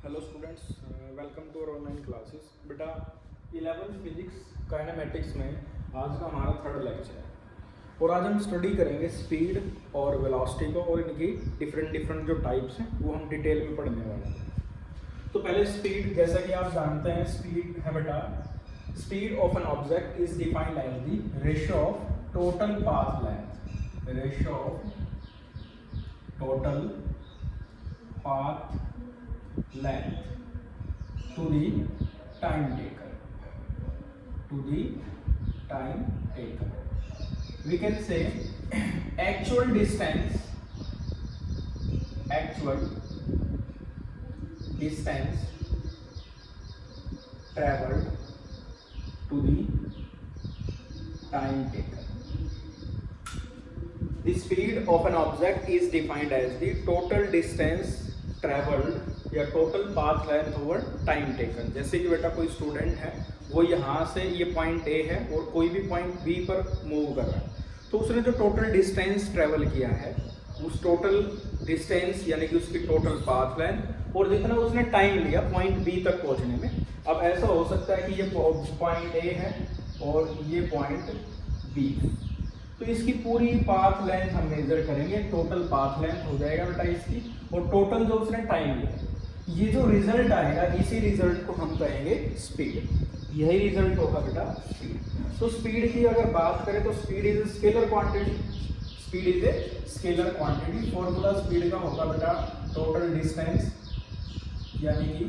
Hello students, welcome to our online classes. बेटा 11th physics kinematics में आज का हमारा थर्ड लेक्चर है और आज हम स्टडी करेंगे स्पीड और वेलोसिटी को और इनकी डिफरेंट जो टाइप्स हैं वो हम डिटेल में पढ़ने वाले हैं। तो पहले स्पीड, जैसा कि आप जानते हैं स्पीड है बेटा, speed of an object is defined as the ratio of total path length, ratio of total path length to the time taken, to the time taken. We can say actual distance traveled to the time taken. The speed of an object is defined as the total distance traveled या total path length over time taken। जैसे कि बेटा कोई student है, वो यहाँ से ये पॉइंट A है और कोई भी पॉइंट B पर मूव कर रहा है, तो उसने जो टोटल डिस्टेंस ट्रेवल किया है उस टोटल डिस्टेंस यानी कि उसकी टोटल पाथ लेंथ और जितना उसने टाइम लिया पॉइंट B तक पहुँचने में। अब ऐसा हो सकता है कि ये पॉइंट A है और ये पॉइंट B है, तो इसकी पूरी पाथ लेंथ हम मेजर करेंगे, टोटल पाथ लेंथ हो जाएगा बेटा इसकी, और टोटल जो उसने टाइम लिया, ये जो रिजल्ट आएगा इसी रिजल्ट को हम कहेंगे स्पीड। यही रिजल्ट होगा बेटा स्पीड। तो स्पीड की अगर बात करें तो speed is a scalar quantity, speed is a scalar quantity. Formula speed का होगा बेटा टोटल डिस्टेंस यानी कि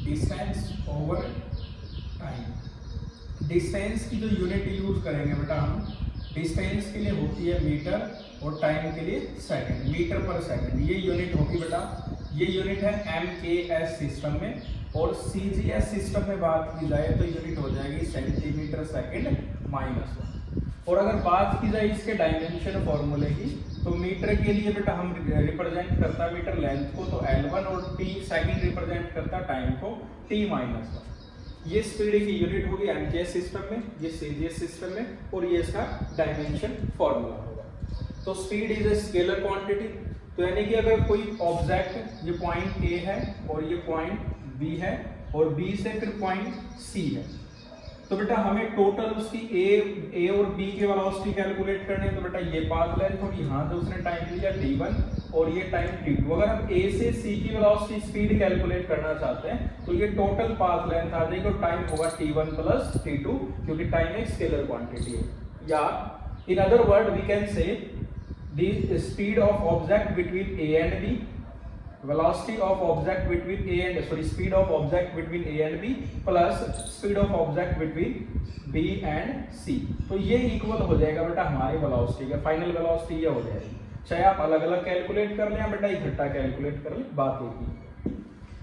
डिस्टेंस ओवर टाइम। डिस्टेंस की जो यूनिट यूज करेंगे बेटा हम, डिस्टेंस के लिए होती है मीटर और टाइम के लिए सेकंड, मीटर पर सेकंड ये यूनिट होगी बेटा। ये यूनिट है MKS सिस्टम में, और CGS सिस्टम में बात की जाए तो यूनिट हो जाएगी सेंटीमीटर सेकंड -1। और अगर बात की जाए इसके डायमेंशन फॉर्मूले की, तो मीटर के लिए बेटा हम रिप्रेजेंट करता है मीटर लेंथ को तो L1, और T सेकंड रिप्रेजेंट करता टाइम को T-1। ये स्पीड की यूनिट होगी MKS सिस्टम में, ये CGS सिस्टम में, और ये इसका डायमेंशन फॉर्मूला होगा। तो speed is a scalar quantity. तो यानी कि अगर कोई ऑब्जेक्ट, ये पॉइंट A है और ये पॉइंट B है और B से फिर पॉइंट C है, तो बेटा हमें टोटल उसकी A और B के वेलोसिटी कैलकुलेट करनी है। तो बेटा ये पाथ लेंथ होगी, यहाँ जो उसने टाइम लिया T1 और ये टाइम T2। अगर हम A से C की वेलोसिटी स्पीड कैलकुलेट करना चाहते हैं तो ये टोटल पाथ लेंथ आ जाएगी और टाइम होगा T1 प्लस T2, क्योंकि टाइम एक स्केलर क्वांटिटी है। या in other word we can say the speed of object between A and B, velocity of object between A and speed of object between A and B plus speed of object between B and C। तो ये equal हो जाएगा बेटा हमारी velocity का, final velocity ये हो जाएगी। चाहे आप अलग अलग कैलकुलेट कर लें या बेटा इकट्ठा कैलकुलेट कर लें, बात एक ही।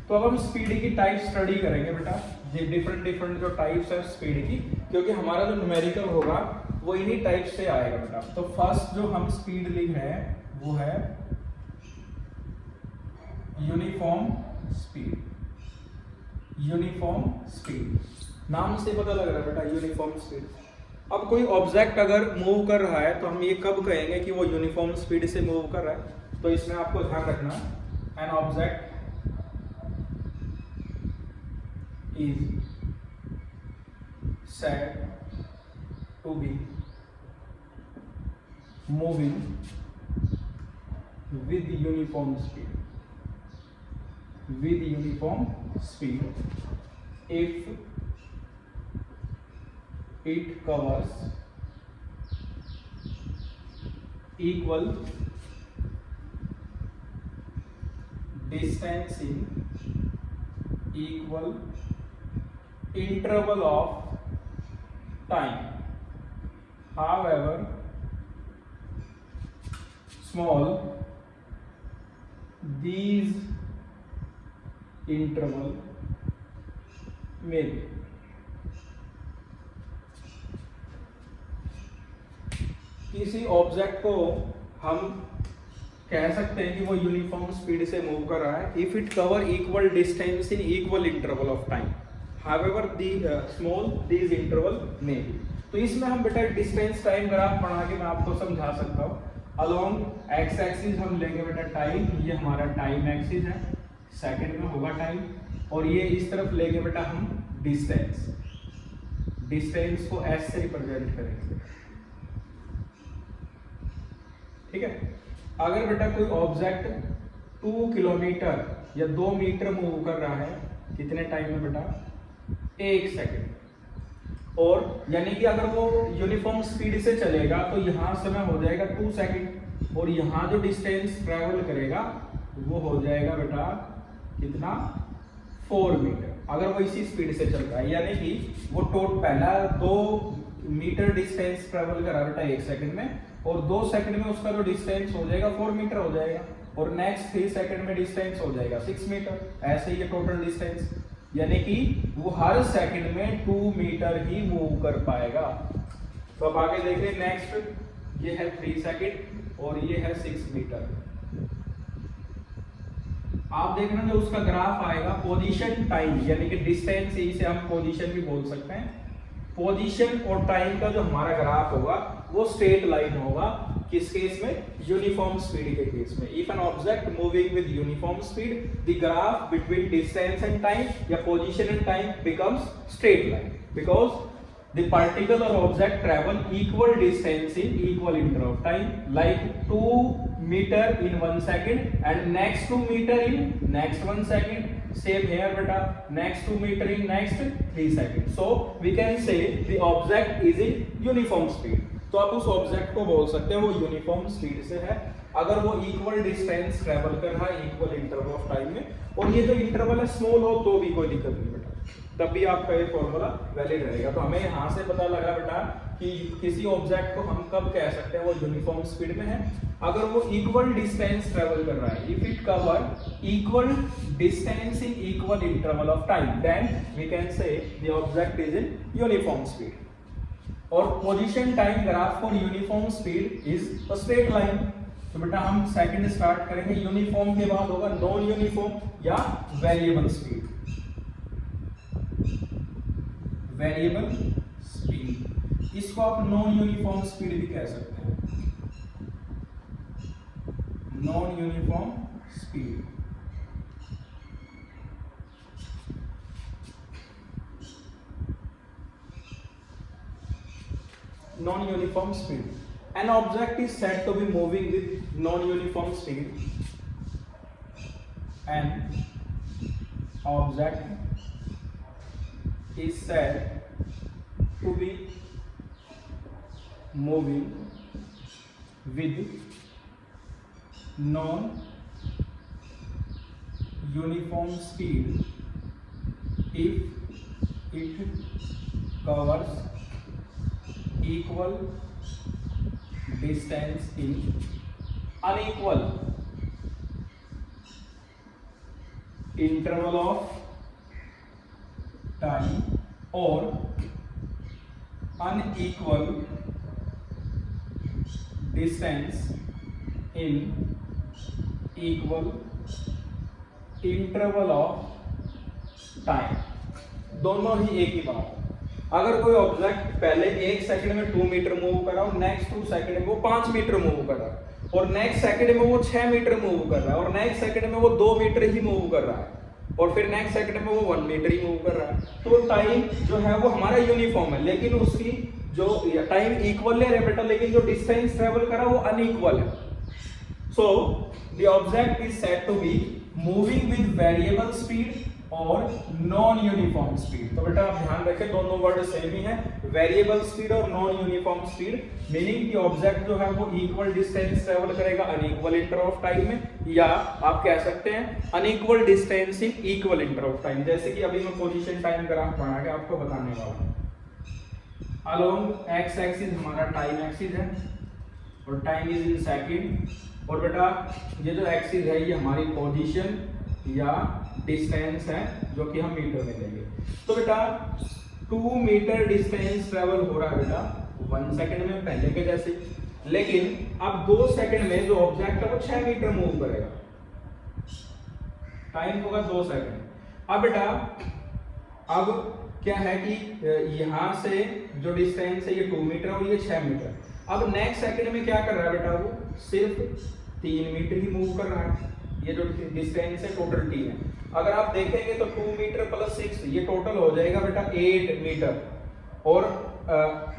तो अब हम स्पीड की टाइप स्टडी करेंगे बेटा, ये डिफरेंट जो टाइप्स है स्पीड की, क्योंकि हमारा जो न्यूमेरिकल होगा वो इन्हीं टाइप से आएगा बेटा। तो फर्स्ट जो हम स्पीड लिख रहे हैं वो है यूनिफॉर्म स्पीड। यूनिफॉर्म स्पीड नाम से पता लग रहा है बेटा, यूनिफॉर्म स्पीड। अब कोई ऑब्जेक्ट अगर मूव कर रहा है तो हम ये कब कहेंगे कि वो यूनिफॉर्म स्पीड से मूव कर रहा है? तो इसमें आपको ध्यान रखना, N object is said to be moving with uniform speed, with uniform speed if it covers equal distance in equal interval of time, however small these interval may be। किसी ऑब्जेक्ट को हम कह सकते हैं कि वो यूनिफॉर्म स्पीड से move कर रहा है if it cover equal distance in equal interval of time, however the small these interval may be। तो इसमें हम बेटा डिस्टेंस टाइम ग्राफ बना के मैं आपको समझा सकता हूँ। अलोंग एक्स एक्सिस हम लेंगे बेटा टाइम, ये हमारा टाइम एक्सिस है, सेकंड में होगा टाइम, और ये इस तरफ लेके बेटा हम डिस्टेंस को एस से रिप्रेजेंट करेंगे। ठीक है, अगर बेटा कोई ऑब्जेक्ट 2 किलोमीटर या 2 मीटर मूव कर रहा है कितने टाइम में बेटा, 1 सेकंड, और यानी कि अगर वो यूनिफॉर्म स्पीड से चलेगा तो यहाँ समय हो जाएगा 2 सेकंड, और यहाँ जो डिस्टेंस ट्रेवल करेगा वो हो जाएगा बेटा कितना, 4 मीटर, अगर वो इसी स्पीड से चल रहा है। यानी कि वो पहला 2 मीटर डिस्टेंस ट्रेवल करा बेटा 1 सेकंड में, और 2 सेकंड में उसका जो डिस्टेंस हो जाएगा 4 मीटर हो जाएगा, और नेक्स्ट 3 सेकंड में डिस्टेंस हो जाएगा 6 मीटर, ऐसे ही ये टोटल डिस्टेंस, यानी कि वो हर सेकंड में 2 मीटर ही मूव कर पाएगा। तो अब आगे देख रहे हैं नेक्स्ट, ये है 3 सेकंड और ये है 6 मीटर। आप देखना जो उसका ग्राफ आएगा पोजीशन टाइम, यानी कि डिस्टेंस, इसे हम पोजीशन भी बोल सकते हैं। पोजीशन और टाइम का जो हमारा ग्राफ होगा वो स्ट्रेट लाइन होगा, किस केस में, यूनिफॉर्म स्पीड के केस में। If an object moving with uniform speed, the graph between distance and time या position and time becomes straight line, because the particle or object travel equal distance in equal interval of time, like 2 meter in 1 second and next 2 meter in next 1 second. Same here beta, next 2 meter in next 3 seconds. So we can say the object is in uniform speed. तो आप उस object को बोल सकते हैं वो uniform speed से है अगर वो इक्वल डिस्टेंस ट्रेवल कर रहा है इक्वल इंटरवल ऑफ टाइम में, और ये जो इंटरवल है स्मॉल हो तो भी कोई दिक्कत नहीं बेटा, तब भी आपका ये फॉर्मूला वैलिड रहेगा। तो हमें यहाँ से पता लगा बेटा कि किसी ऑब्जेक्ट को हम कब कह सकते हैं वो यूनिफॉर्म स्पीड में है, अगर वो इक्वल डिस्टेंस ट्रेवल कर रहा है। If it cover equal distance in equal interval of time, then we can say the object is in uniform speed. और position time graph for uniform speed is a straight line. तो बेटा हम second start करेंगे, uniform के बाद होगा non uniform या variable speed. Variable speed, इसको आप नॉन यूनिफॉर्म स्पीड भी कह सकते हैं, non uniform speed. Non-uniform speed. An object is said to be moving with non-uniform speed. An object is said to be moving with non-uniform speed if it covers equal distance in unequal interval of time or unequal distance in equal interval of time। दोनों ही एक ही बात। अगर कोई object पहले 1 second में 2 metre move कर रहा है और नेक्स्ट 2 सेकंड में वो 5 मीटर मूव कर रहा है, और नेक्स्ट सेकंड में वो 6 मीटर मूव कर रहा है, और नेक्स्ट सेकंड में वो 2 मीटर ही मूव कर रहा है, और फिर नेक्स्ट सेकंड में वो 1 मीटर ही मूव कर रहा है, तो टाइम जो है वो हमारा यूनिफॉर्म है, लेकिन उसकी जो टाइम इक्वल ले रहे बेटा, लेकिन जो डिस्टेंस ट्रेवल कर रहा है वो अनइक्वल है। So the object is said to be moving with variable speed और नॉन यूनिफॉर्म स्पीड। तो बेटा आप ध्यान रखें दोनों वर्ड सेम ही है, वेरिएबल स्पीड और नॉन यूनिफॉर्म स्पीड, मीनिंग कि ऑब्जेक्ट जो है वो इक्वल डिस्टेंस ट्रेवल करेगा अनइक्वल इंटरवल ऑफ टाइम में, या आप कह सकते हैं unequal distance in equal interval of time. जैसे कि अभी मैं पोजीशन टाइम ग्राफ बना के आपको बताने वाला हूं। अलोंग एक्स एक्सिस हमारा टाइम एक्सिस है और टाइम इज इन सेकंड, और बेटा ये जो एक्सिस है ये हमारी पोजीशन या डिस्टेंस है जो कि हम मीटर में लेंगे। तो बेटा 2 मीटर डिस्टेंस ट्रेवल हो रहा है बेटा 1 सेकंड में पहले के जैसे, लेकिन अब 2 सेकंड में जो ऑब्जेक्ट है वो 6 मीटर मूव करेगा, टाइम होगा 2 सेकंड। अब बेटा अब क्या है कि यहां से जो डिस्टेंस है ये 2 मीटर और ये 6 मीटर। अब नेक्स्ट सेकंड में क्या कर रहा है बेटा, वो सिर्फ 3 मीटर ही मूव कर रहा है, ये जो डिस्टेंस है टोटल टी है। अगर आप देखेंगे तो 2 मीटर प्लस 6 ये टोटल हो जाएगा बेटा 8 मीटर, और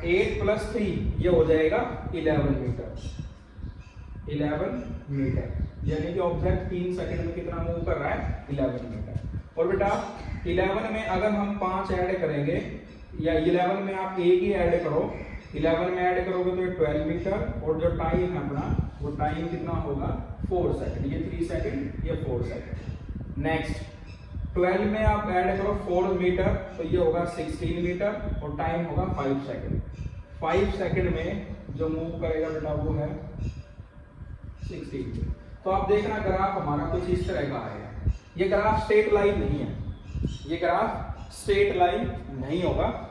8 प्लस 3 ये हो जाएगा 11 मीटर, 11 मीटर, यानी कि ऑब्जेक्ट 3 सेकंड में कितना मूव कर रहा है, 11 मीटर। और बेटा 11 में अगर हम 5 ऐड करेंगे, या 11 में आप एक ही ऐड करो, 11 में ऐड करोगे तो ये 12 मीटर, और जो टाइम है अपना वो टाइम कितना होगा 4 सेकंड, ये 3 सेकंड, ये 4 सेकंड। नेक्स्ट 12 में आप ऐड करो 4 मीटर तो ये होगा 16 मीटर, और टाइम होगा 5 सेकंड। 5 सेकंड में जो मूव करेगा बेटा वो है 16। तो आप देखना ग्राफ हमारा कुछ इस तरह का आएगा। ये ग्राफ स्ट्रेट लाइन नहीं है, ये ग्राफ स्ट्रेट लाइन नहीं होगा।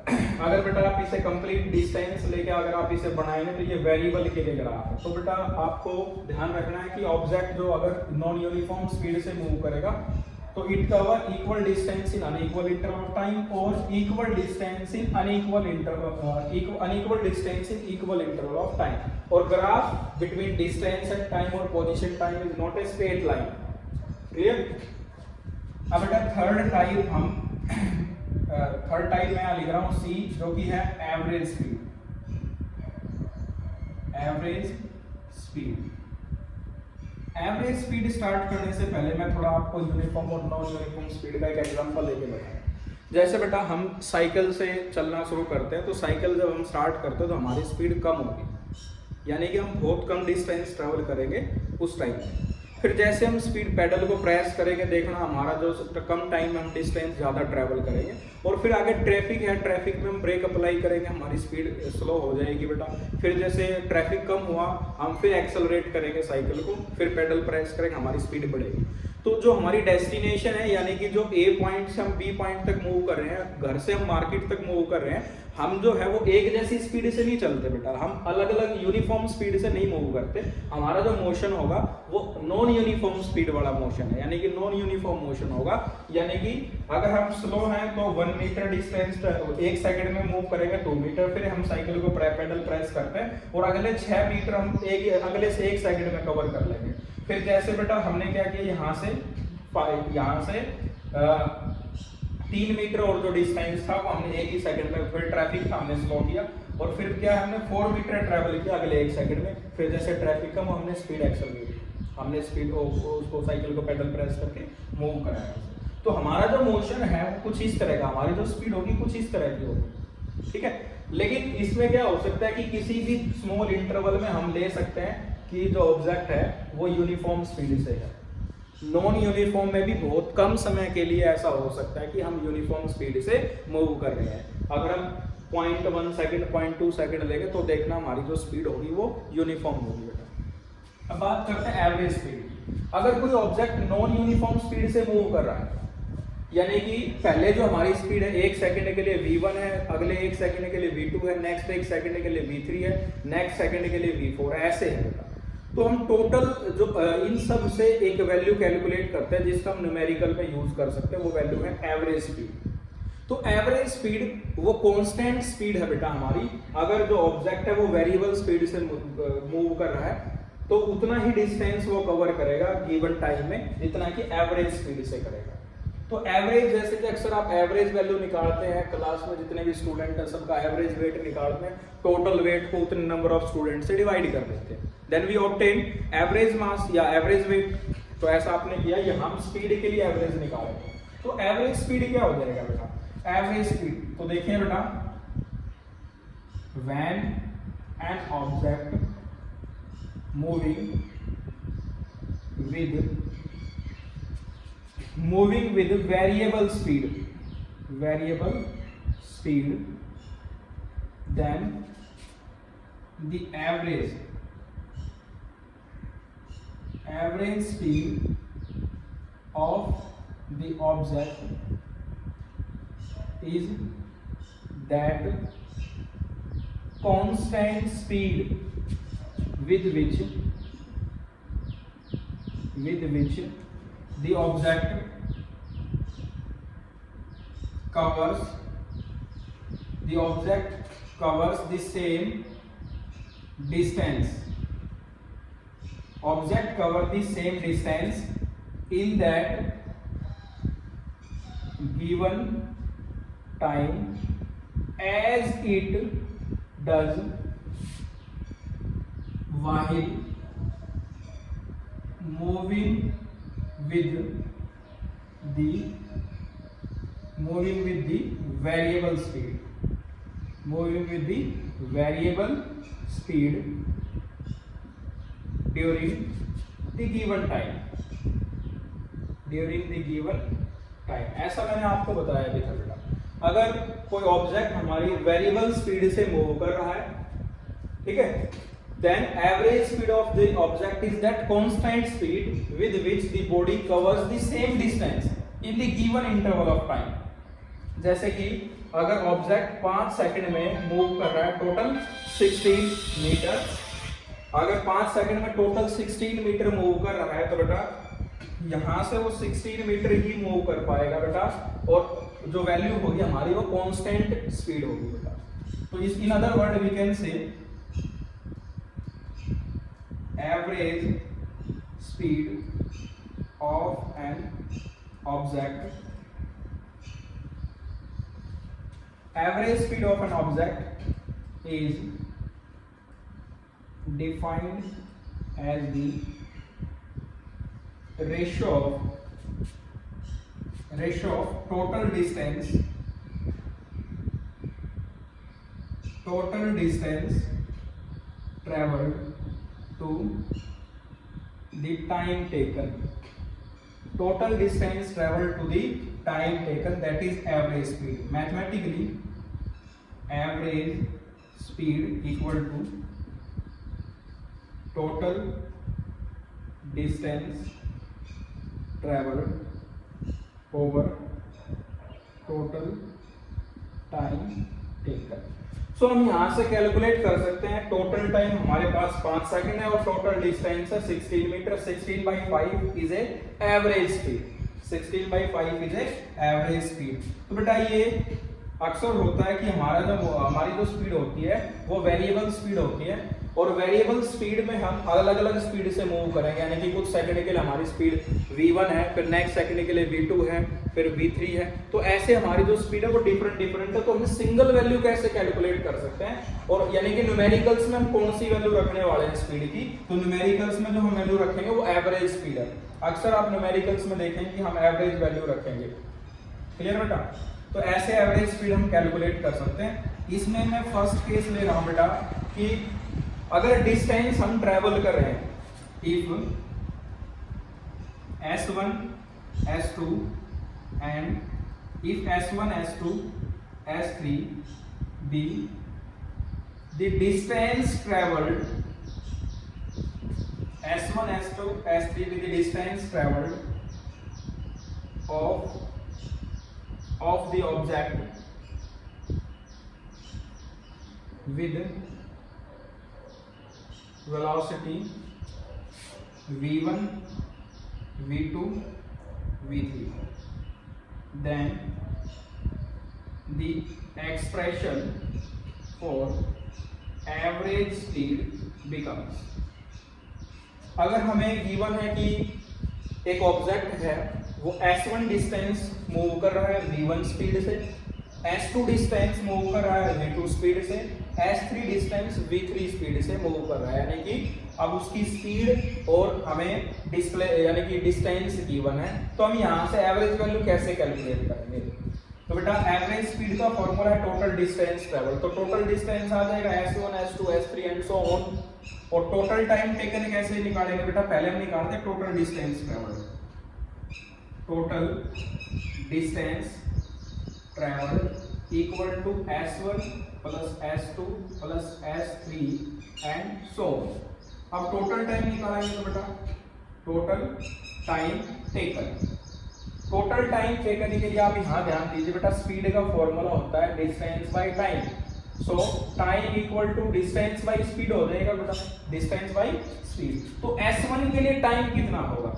अगर बेटा आप इसे कंप्लीट डिस्टेंस लेके अगर आप इसे बनाएंगे तो ये वेरिएबल के लिए ग्राफ है। तो बेटा आपको ध्यान रखना है कि ऑब्जेक्ट जो अगर नॉन यूनिफॉर्म स्पीड से मूव करेगा तो it cover equal distance in unequal interval of time और equal distance in unequal distance in equal interval of time. और graph between distance and time और position time is not a straight line. Clear? अब बेटा third type मैं लिख रहा हूं सी, जो कि है average speed. Average speed start करने से पहले मैं थोड़ा आपको यूनिफॉर्म और नॉन यूनिफॉर्म स्पीड का एक एग्जांपल लेके बताऊं। जैसे बेटा हम साइकिल से चलना शुरू करते हैं, तो साइकिल जब हम स्टार्ट करते हैं तो हमारी स्पीड कम होगी, यानी कि हम बहुत कम डिस्टेंस ट्रेवल करेंगे उस टाइम में। फिर जैसे हम स्पीड पेडल को प्रेस करेंगे, देखना हमारा जो कम टाइम में हम डिस्टेंस ज़्यादा ट्रैवल करेंगे। और फिर आगे ट्रैफिक है, ट्रैफिक में हम ब्रेक अप्लाई करेंगे, हमारी स्पीड स्लो हो जाएगी बेटा। फिर जैसे ट्रैफिक कम हुआ, हम फिर एक्सेलरेट करेंगे साइकिल को, फिर पेडल प्रेस करेंगे, हमारी स्पीड बढ़ेगी। तो जो हमारी डेस्टिनेशन है, यानी कि जो ए पॉइंट से हम बी पॉइंट तक मूव कर रहे हैं, घर से हम मार्केट तक मूव कर रहे हैं, हम जो है वो एक जैसी स्पीड से नहीं चलते बेटा, हम अलग अलग यूनिफॉर्म स्पीड से नहीं मूव करते। हमारा जो मोशन होगा वो नॉन यूनिफॉर्म स्पीड वाला मोशन है, यानी कि नॉन यूनिफॉर्म मोशन होगा। यानी कि अगर हम स्लो हैं तो 1 मीटर डिस्टेंस 1 सेकंड में मूव करेंगे, 2 मीटर, फिर हम साइकिल को पेडल प्रेस करते हैं और अगले 6 मीटर हम अगले से 1 सेकंड में कवर कर लेंगे। फिर जैसे बेटा हमने क्या किया, यहाँ से 3 मीटर और जो डिस्टेंस था वो हमने 1 ही सेकंड में, फिर ट्रैफिक था हमने स्लो किया, और फिर क्या हमने 4 मीटर ट्रैवल किया अगले 1 सेकंड में। फिर जैसे ट्रैफिक कम, हमने स्पीड एक्सेलरेट की, हमने स्पीड उसको साइकिल को पेडल प्रेस करके मूव कराया। तो हमारा जो मोशन है वो कुछ इस तरह का, हमारी जो स्पीड होगी कुछ इस तरह की होगी, ठीक है। लेकिन इसमें क्या हो सकता है कि किसी भी स्मॉल इंटरवल में हम ले सकते हैं कि जो ऑब्जेक्ट है वो यूनिफॉर्म स्पीड से है। नॉन यूनिफॉर्म में भी बहुत कम समय के लिए ऐसा हो सकता है कि हम यूनिफॉर्म स्पीड से मूव कर रहे हैं। अगर हम 0.1 सेकंड 0.2 सेकंड लेंगे तो देखना हमारी जो स्पीड होगी वो यूनिफॉर्म होगी बेटा। अब बात करते हैं एवरेज स्पीड। अगर कोई ऑब्जेक्ट नॉन यूनिफॉर्म स्पीड से मूव कर रहा है, यानी कि पहले जो हमारी स्पीड है 1 सेकंड के लिए v1 है, अगले 1 सेकंड के लिए v2 है, नेक्स्ट 1 सेकंड के लिए v3 है, नेक्स्ट सेकंड के लिए v4 है, ऐसे है बेटा। तो हम टोटल जो इन सब से एक वैल्यू कैलकुलेट करते हैं जिसका हम न्यूमेरिकल में यूज कर सकते हैं, वो वैल्यू है एवरेज स्पीड। तो एवरेज स्पीड वो कांस्टेंट स्पीड है बेटा हमारी। अगर जो ऑब्जेक्ट है वो वेरिएबल स्पीड से मूव कर रहा है तो उतना ही डिस्टेंस वो कवर करेगा गिवन टाइम में जितना कि एवरेज स्पीड से करेगा। तो एवरेज, जैसे कि अक्सर आप एवरेज वैल्यू निकालते हैं क्लास में, जितने भी स्टूडेंट हैं सबका एवरेज वेट निकालते हैं, टोटल वेट को उतने नंबर ऑफ स्टूडेंट से डिवाइड कर देते हैं, then we obtain average mass या एवरेज वेट। तो ऐसा आपने किया, ये हम स्पीड के लिए एवरेज निकालेंगे। तो एवरेज स्पीड क्या हो जाएगा बेटा, एवरेज स्पीड तो देखिए बेटा, when an object moving with variable speed, then the average speed of the object is that constant speed with which the object covers the same distance object cover the same distance in that given time as it does while moving with the variable speed during the given time ऐसा मैंने आपको बताया भी था बेटा। अगर कोई object हमारी वेरिएबल स्पीड से मूव कर रहा है, ठीक है, then average speed of the object is that constant speed with which the body covers the same distance in the given interval of time। जैसे कि अगर ऑब्जेक्ट 5 सेकंड में मूव कर रहा है टोटल 16 मीटर, अगर 5 सेकंड में टोटल 16 मीटर मूव कर रहा है तो बेटा यहां से वो 16 मीटर ही मूव कर पाएगा बेटा, और जो वैल्यू होगी हमारी वो कांस्टेंट स्पीड होगी बेटा। तो इस in other word we can say average speed of an object is defined as the ratio of total distance traveled to the time taken. Total distance traveled to the time taken, that is average speed. Mathematically, average speed equal to total distance traveled over total time taken. सो हम यहाँ से calculate कर सकते हैं total time हमारे पास 5 second है और total distance है 16 metre. 16/5 is a average speed. 16/5 is a average speed. तो बेटा ये अक्सर होता है कि हमारी जो स्पीड होती है वो वेरिएबल स्पीड होती है, और वेरिएबल स्पीड में हम अलग अलग स्पीड से मूव करेंगे, यानी कि कुछ सेकंड के लिए हमारी स्पीड v1 है, फिर नेक्स्ट सेकंड के लिए v2 है, फिर v3 है। तो ऐसे हमारी जो स्पीड है वो डिफरेंट है। तो हम सिंगल वैल्यू कैसे कैलकुलेट कर सकते हैं, और यानी कि न्यूमेरिकल्स में हम कौन सी वैल्यू रखने वाले हैं स्पीड की, तो न्यूमेरिकल्स में जो हम वैल्यू रखेंगे वो एवरेज स्पीड है। अक्सर आप न्यूमेरिकल्स में देखेंगे कि हम एवरेज वैल्यू रखेंगे। क्लियर बेटा? तो ऐसे एवरेज स्पीड हम कैलकुलेट कर सकते हैं। इसमें मैं फर्स्ट केस ले रहा हूं बेटा कि अगर डिस्टेंस हम ट्रेवल कर रहे हैं, if s1 s2 and if s1 s2 s3 be the distance traveled, s1 s2 s3 be the distance traveled of the object with velocity v1 v2 v3, then the expression for average speed becomes, अगर हमें given है कि एक object है वो s1 distance move कर रहा है v1 स्पीड से, s2 डिस्टेंस मूव कर रहा है v2 स्पीड से, s3 डिस्टेंस v3 स्पीड से मूव कर रहा है, यानी कि अब उसकी स्पीड और हमें डिस्प्ले यानी कि डिस्टेंस गिवन है। तो हम यहाँ से एवरेज वैल्यू कैसे कैलकुलेट करेंगे? तो बेटा एवरेज स्पीड का फॉर्मूला है टोटल डिस्टेंस ट्रेवल। तो टोटल डिस्टेंस आ जाएगा s1 s2 s3 and so on. और टोटल टाइम टेकन कैसे निकालेंगे बेटा? पहले हम निकालते हैं total distance travel. Total distance travel equal to s1 plus s2 plus s3 and so on. अब टोटल टाइम निकालेंगे तो बेटा total time taken. Total time taken के लिए आप यहाँ ध्यान दीजिए बेटा, स्पीड का फॉर्मूला होता है distance by time. So time equal to distance by speed हो जाएगा बेटा, डिस्टेंस बाय स्पीड। तो s1 के लिए टाइम कितना होगा?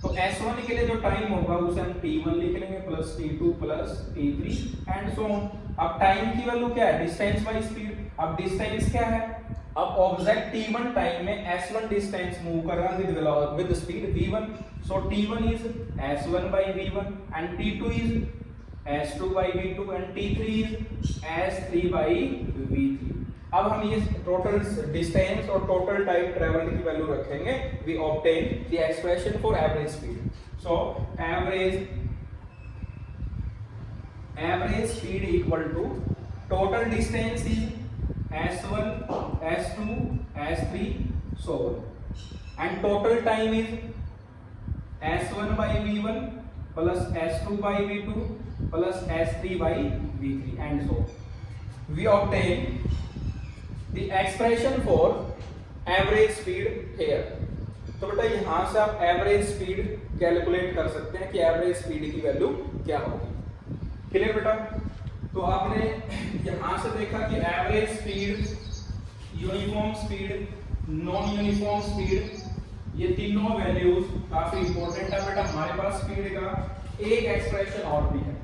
तो s1 के लिए जो टाइम होगा उसे हम t1 लिख लेंगे plus t2 plus t3 and so on. अब टाइम की वैल्यू क्या है? Distance by speed. अब डिस्टेंस क्या है? अब ऑब्जेक्ट t1 टाइम में s1 डिस्टेंस मूव कर रहा है with speed v1, so t1 is s1 by v1 and t2 is s2 by v2 and t3 is s3 by v3। अब हम ये टोटल डिस्टेंस और टोटल टाइम ट्रेवल की value रखेंगे, we obtain the expression for average speed. So average speed equal to total distance is s1 s2 s3 so on and total time is s1 by v1 plus s2 by v2 plus s3 by v3 and so on। We obtain the expression for average speed here। तो बेटा यहां से आप average speed calculate कर सकते हैं कि average speed की वैल्यू क्या होगी। क्लियर बेटा? तो आपने यहां से देखा कि average speed, uniform speed, non uniform speed, ये तीनों वैल्यूज काफी इंपॉर्टेंट है बेटा। हमारे पास स्पीड का एक एक्सप्रेशन और भी है,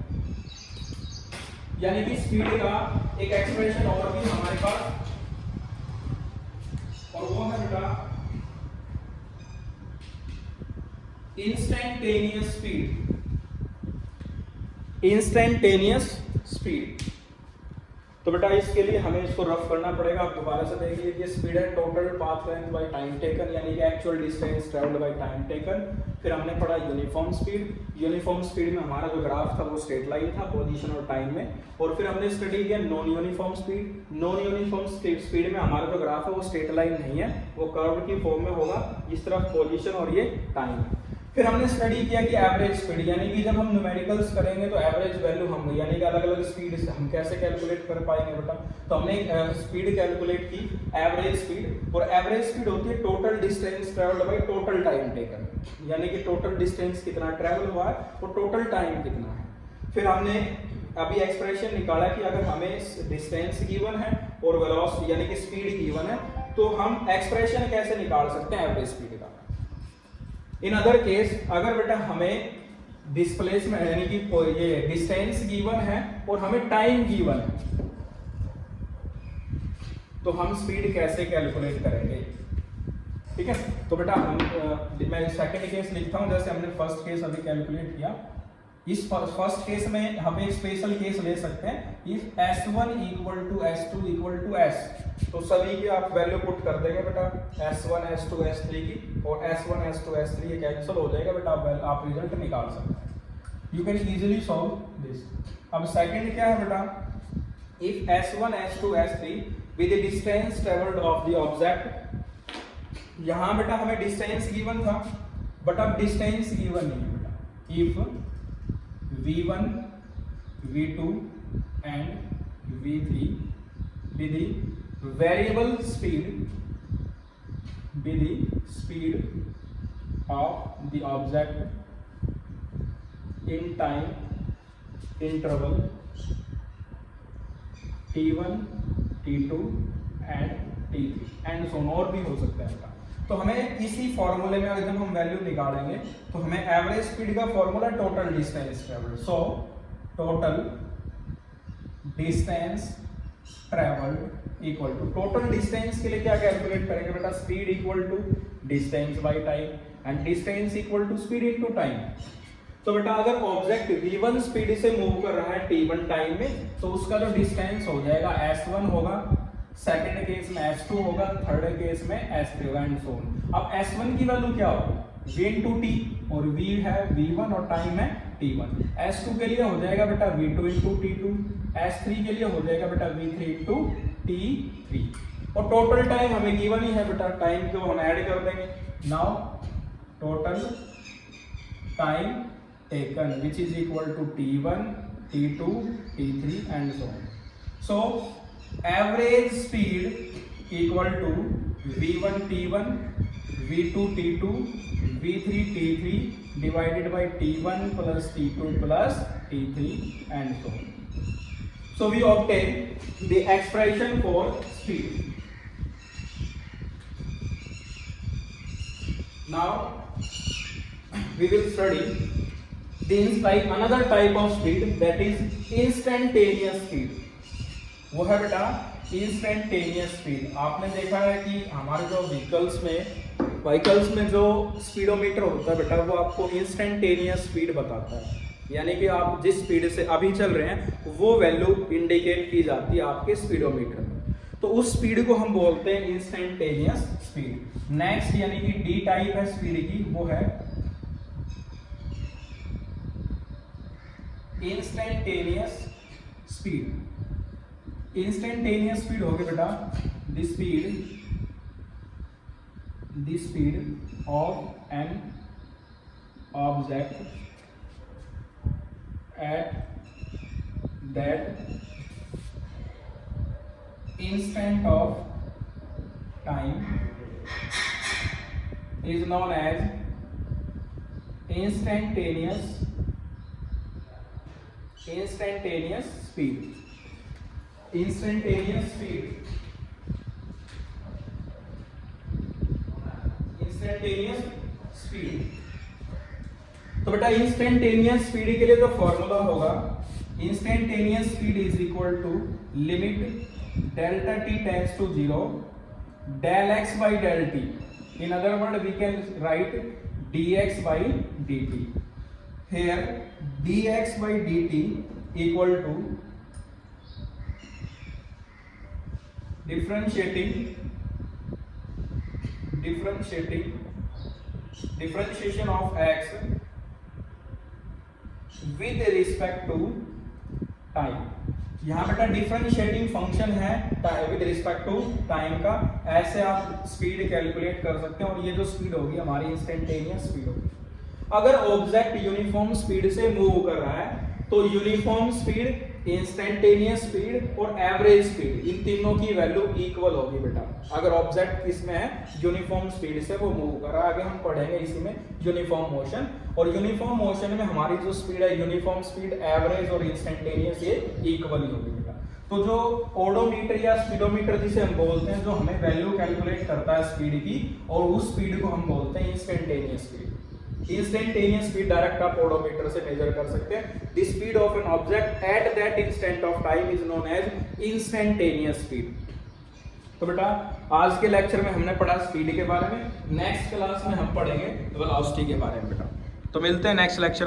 यानी कि स्पीड का एक एक्सप्रेशन और भी हमारे पास, और वो है बेटा इंस्टेंटेनियस स्पीड। इंस्टेंटेनियस स्पीड, तो बेटा इसके लिए हमें इसको रफ करना पड़ेगा। आप दोबारा से देख लीजिए, स्पीड है total path length by time taken, यानी कि actual distance travelled by time taken. फिर हमने पढ़ा यूनिफॉर्म स्पीड। यूनिफॉर्म स्पीड में हमारा जो ग्राफ था वो स्ट्रेट लाइन था पोजीशन और टाइम में। और फिर हमने स्टडी किया non uniform speed. Non uniform speed में हमारा जो ग्राफ है वो स्ट्रेट लाइन नहीं है, वो कर्व की फॉर्म में होगा, इस तरफ पोजीशन और ये टाइम। फिर हमने स्टडी किया कि एवरेज स्पीड, यानी कि जब हम न्यूमेरिकल्स करेंगे तो एवरेज वैल्यू हम, यानी कि अलग अलग स्पीड हम कैसे कैलकुलेट कर पाएंगे बेटा। तो हमने स्पीड कैलकुलेट की, एवरेज स्पीड। और एवरेज स्पीड होती है total distance travelled by total time taken, यानी कि टोटल डिस्टेंस कितना ट्रैवल हुआ है और टोटल टाइम कितना है। फिर हमने अभी एक्सप्रेशन निकाला कि अगर हमें डिस्टेंस गिवन है और वेलोसिटी यानी कि स्पीड गिवन है, तो हम एक्सप्रेशन कैसे निकाल सकते हैं एवरेज स्पीड का। इन अदर केस अगर बेटा हमें डिस्प्लेसमेंट यानी कि ये डिस्टेंस गिवन है और हमें टाइम गिवन है, तो हम स्पीड कैसे कैलकुलेट करेंगे, ठीक है। तो बेटा हम मैं सेकंड केस लिखता हूं, जैसे हमने फर्स्ट केस अभी कैलकुलेट किया। इस फर्स्ट केस में हम एक स्पेशल केस ले सकते हैं, if s1 equal to s2 equal to s, तो सभी की आप वैल्यू पुट कर देंगे बेटा, s1 s2 s3 की, और s1 s2 s3 ये कैंसिल हो जाएगा बेटा, आप रिजल्ट निकाल सकते हैं। You can easily solve this. अब सेकंड क्या है बेटा, if s1 s2 s3 with the distance travelled of the object. यहां बेटा हमें डिस्टेंस गिवन था, बट अब डिस्टेंस गिवन नहीं है बेटा। If v1 v2 and v3 with the variable speed of the object in time interval t1 t2 and t3 and so on, और भी हो सकता है बेटा। तो हमें इसी फॉर्मूले में जब हम वैल्यू निकालेंगे तो हमें एवरेज स्पीड का formula total distance travelled, so total distance travelled equal to, total distance के लिए क्या कैलकुलेट करेंगे बेटा, speed equal to distance by time and distance equal to speed into time. तो बेटा अगर ऑब्जेक्ट v1 स्पीड से मूव कर रहा है t1 टाइम में, तो उसका जो डिस्टेंस हो जाएगा s1 होगा, सेकंड केस में s2 होगा, थर्ड केस में s3 होगा एंड सो ऑन। अब s1 की वैल्यू क्या होगी, v into t, और v है v1 और टाइम है t1। s2 के लिए हो जाएगा बेटा v2 into t2, s3 के लिए हो जाएगा बेटा v3 into t3, और टोटल टाइम हमें गिवन ही है बेटा, टाइम को हम ऐड कर देंगे। Now total time taken which is equal to t1 t2 t3 and so on. So average speed equal to v1 t1 v2 t2 v3 t3 divided by t1 plus t2 plus t3 and so on. So we obtain the expression for speed. Now we will study another type of speed, that is instantaneous speed. वो है बेटा instantaneous speed. आपने देखा है कि हमारे जो vehicles में जो स्पीडोमीटर होता है बेटा, वो आपको इंस्टेंटेनियस स्पीड बताता है, यानी कि आप जिस स्पीड से अभी चल रहे हैं वो वैल्यू इंडिकेट की जाती है आपके स्पीडोमीटर में। तो उस स्पीड को हम बोलते हैं इंस्टेंटेनियस स्पीड। नेक्स्ट यानी कि डी टाइप है स्पीड की, वो है इंस्टेंटेनियस स्पीड। इंस्टेंटेनियस स्पीड होगी बेटा the speed of an object at that instant of time is known as instantaneous speed। Instantaneous speed. तो बेटा इंस्टेंटेनियस स्पीड के लिए तो फॉर्मूला होगा instantaneous speed is equal to limit delta t tends to 0 del x by del t। in other word we can write dx by dt। here dx by dt equal to differentiation of x with respect to time। यहाँ बेटा differentiating function है with respect to time का, ऐसे आप speed calculate कर सकते हैं। और ये जो स्पीड होगी हमारी इंस्टेंटेनियस स्पीड होगी। अगर ऑब्जेक्ट यूनिफॉर्म स्पीड से मूव कर रहा है तो यूनिफॉर्म स्पीड, इंस्टेंटेनियस स्पीड और एवरेज स्पीड, इन तीनों की वैल्यू इक्वल होगी बेटा। अगर ऑब्जेक्ट किसमें है, यूनिफॉर्म स्पीड से वो मूव कर रहा है। आगे हम पढ़ेंगे इसी में यूनिफॉर्म मोशन। और यूनिफॉर्म मोशन में हमारी जो स्पीड है, यूनिफॉर्म स्पीड, एवरेज और इंस्टेंटेनियस, ये इक्वल ही होगी बेटा। तो जो ओडोमीटर या स्पीडोमीटर जिसे हम बोलते हैं, जो हमें वैल्यू कैलकुलेट करता है स्पीड की, और उस स्पीड को हम बोलते हैं instantaneous speed. Instantaneous speed direct आप ओडोमीटर से मेजर कर सकते हैं। The speed of an object at that instant of time is known as instantaneous speed. तो बेटा आज के लेक्चर में हमने पढ़ा स्पीड के बारे में। नेक्स्ट क्लास में हम पढ़ेंगे वेलोसिटी के बारे में बेटा। तो मिलते हैं नेक्स्ट लेक्चर।